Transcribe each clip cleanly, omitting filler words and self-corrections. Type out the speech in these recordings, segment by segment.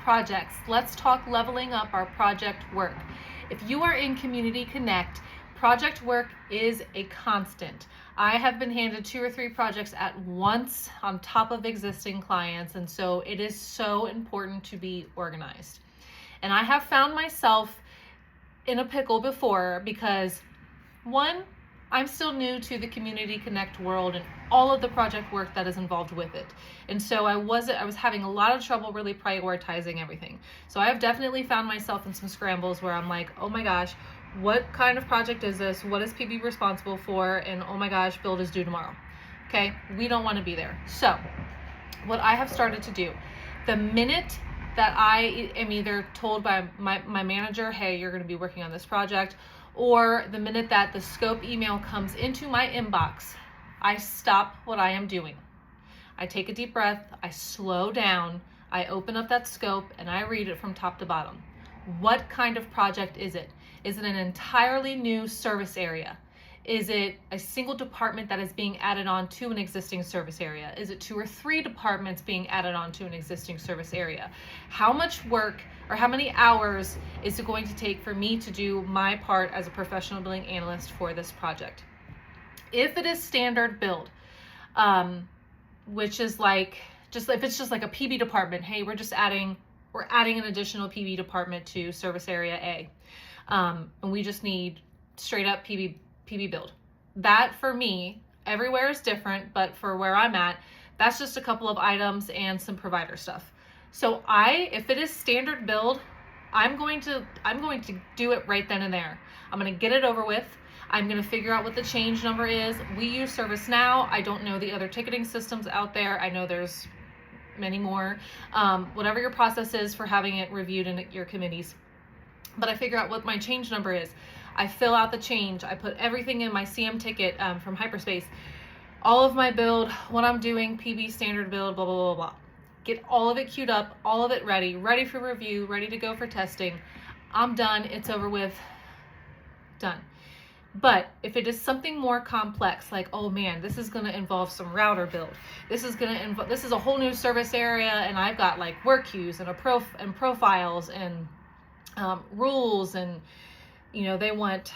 projects. Let's talk leveling up our project work. If you are in Community Connect, project work is a constant. I have been handed 2 or 3 projects at once on top of existing clients, and so it is so important to be organized. And I have found myself in a pickle before because, one, I'm still new to the Community Connect world and all of the project work that is involved with it. And so I was having a lot of trouble really prioritizing everything. So I have definitely found myself in some scrambles where I'm like, oh my gosh, what kind of project is this? What is PB responsible for? And oh my gosh, build is due tomorrow. Okay, we don't want to be there. So what I have started to do, the minute that I am either told by my manager, hey, you're going to be working on this project, or the minute that the scope email comes into my inbox, I stop what I am doing. I take a deep breath, I slow down, I open up that scope, and I read it from top to bottom. What kind of project is it? Is it an entirely new service area? Is it a single department that is being added on to an existing service area? Is it 2 or 3 departments being added on to an existing service area? How much work or how many hours is it going to take for me to do my part as a professional billing analyst for this project? If it is standard build, which is like, if it's just like a PB department, hey, we're adding an additional PB department to service area A. And we just need straight up PB build. That for me, everywhere is different, but for where I'm at, that's just a couple of items and some provider stuff. So if it is standard build, I'm going to do it right then and there. I'm going to get it over with. I'm going to figure out what the change number is. We use ServiceNow. I don't know the other ticketing systems out there. I know there's many more. Whatever your process is for having it reviewed in your committees. But I figure out what my change number is. I fill out the change. I put everything in my CM ticket from Hyperspace. All of my build, what I'm doing, PB standard build, blah, blah, blah, blah. Get all of it queued up, all of it ready for review, ready to go for testing. I'm done. It's over with. Done. But if it is something more complex, like, oh man, this is going to involve some router build. This is a whole new service area, and I've got like work queues and profiles and rules, and they want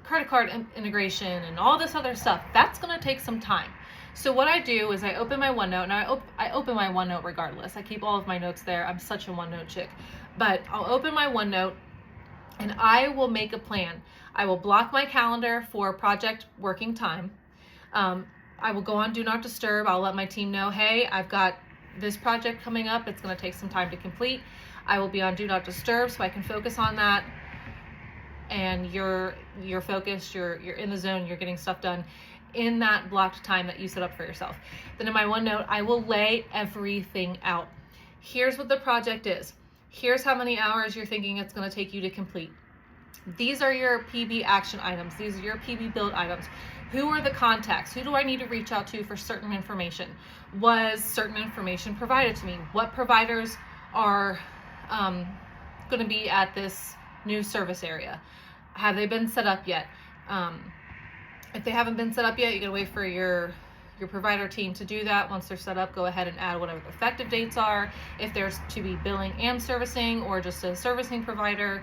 credit card integration and all this other stuff. That's going to take some time. So what I do is I open my OneNote, and I open my OneNote regardless. I keep all of my notes there. I'm such a OneNote chick. But I'll open my OneNote, and I will make a plan. I will block my calendar for project working time. I will go on Do Not Disturb. I'll let my team know, hey, I've got this project coming up. It's going to take some time to complete. I will be on Do Not Disturb so I can focus on that. And you're focused, you're in the zone, you're getting stuff done in that blocked time that you set up for yourself. Then in my OneNote, I will lay everything out. Here's what the project is. Here's how many hours you're thinking it's going to take you to complete. These are your PB action items. These are your PB build items. Who are the contacts? Who do I need to reach out to for certain information? Was certain information provided to me? What providers are going to be at this new service area? Have they been set up yet? If they haven't been set up yet, you gotta wait for your provider team to do that. Once they're set up, go ahead and add whatever the effective dates are. If there's to be billing and servicing, or just a servicing provider,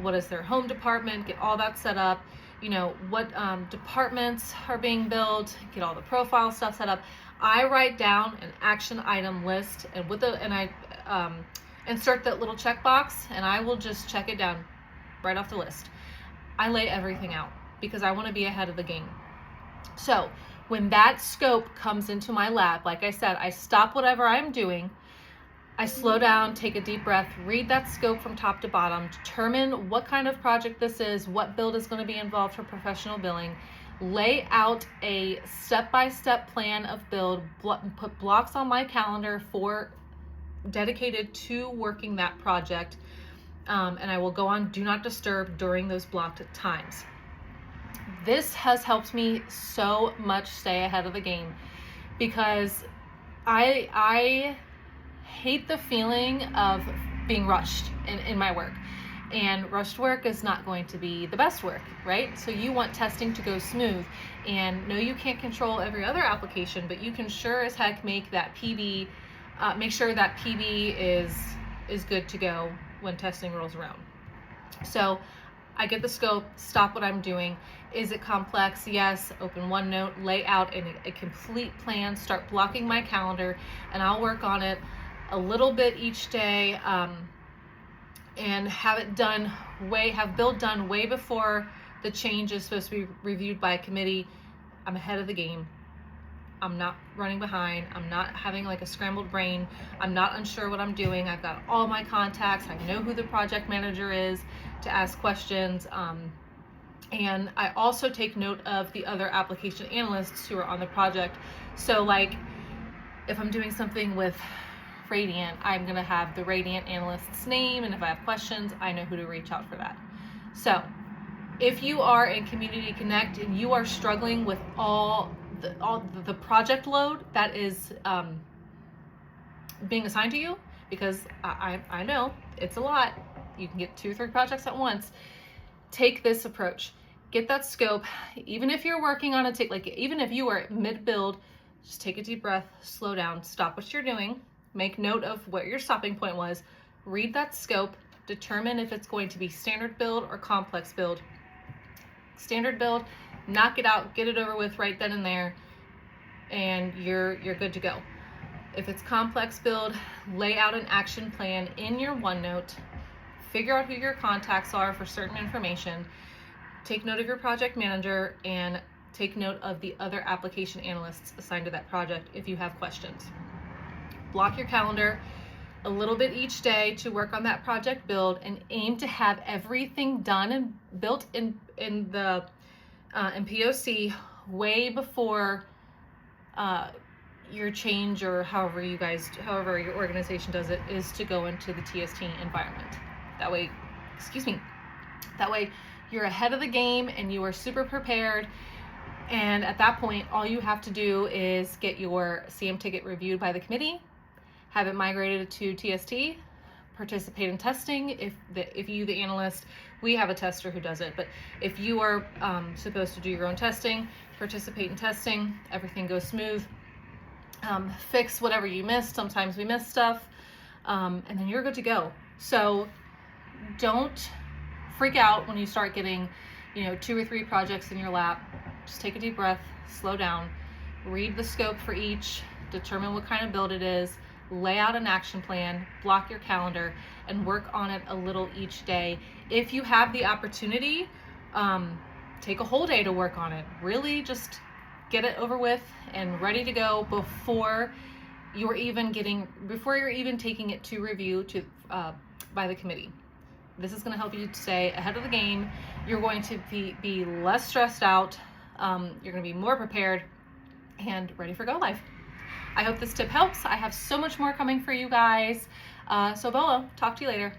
what is their home department? Get all that set up. What departments are being billed, get all the profile stuff set up. I write down an action item list, and I insert that little checkbox, and I will just check it down right off the list. I lay everything out because I want to be ahead of the game. So when that scope comes into my lap, like I said, I stop whatever I'm doing. I slow down, take a deep breath, read that scope from top to bottom, determine what kind of project this is, what build is going to be involved for professional billing, lay out a step-by-step plan of build, put blocks on my calendar dedicated to working that project, and I will go on Do Not Disturb during those blocked times. This has helped me so much stay ahead of the game, because I hate the feeling of being rushed in my work, and rushed work is not going to be the best work, right? So you want testing to go smooth, and no, you can't control every other application, but you can sure as heck make that PB make sure that PB is good to go when testing rolls around. So I get the scope, stop what I'm doing. Is it complex? Yes. Open OneNote, lay out a complete plan, start blocking my calendar, and I'll work on it a little bit each day, and have build done way before the change is supposed to be reviewed by a committee. I'm ahead of the game. I'm not running behind. I'm not having like a scrambled brain. I'm not unsure what I'm doing. I've got all my contacts. I know who the project manager is to ask questions. And I also take note of the other application analysts who are on the project. So like if I'm doing something with Radiant, I'm gonna have the Radiant analyst's name, and if I have questions, I know who to reach out for that. So if you are in Community Connect and you are struggling with all the project load that is being assigned to you, because I know it's a lot, you can get 2 or 3 projects at once, take this approach. Get that scope. Even if you're working on it, even if you are mid-build, just take a deep breath, slow down, stop what you're doing, make note of what your stopping point was, read that scope, determine if it's going to be standard build or complex build. Standard build, knock it out, get it over with right then and there, and you're good to go. If it's complex build, lay out an action plan in your OneNote, figure out who your contacts are for certain information, take note of your project manager, and take note of the other application analysts assigned to that project if you have questions. Block your calendar a little bit each day to work on that project build, and aim to have everything done and built in POC way before your change, or however your organization does it, is to go into the TST environment. That way you're ahead of the game and you are super prepared. And at that point, all you have to do is get your CM ticket reviewed by the committee, have it migrated to TST, participate in testing. If you, the analyst, we have a tester who does it, but if you are supposed to do your own testing, participate in testing, everything goes smooth. Fix whatever you missed. Sometimes we miss stuff, and then you're good to go. So don't freak out when you start getting 2 or 3 projects in your lap. Just take a deep breath, slow down, read the scope for each, determine what kind of build it is, lay out an action plan, block your calendar, and work on it a little each day. If you have the opportunity, take a whole day to work on it. Really just get it over with and ready to go before you're even taking it to review by the committee. This is going to help you stay ahead of the game. You're going to be less stressed out. You're going to be more prepared and ready for go live. I hope this tip helps. I have so much more coming for you guys. So Bolo, talk to you later.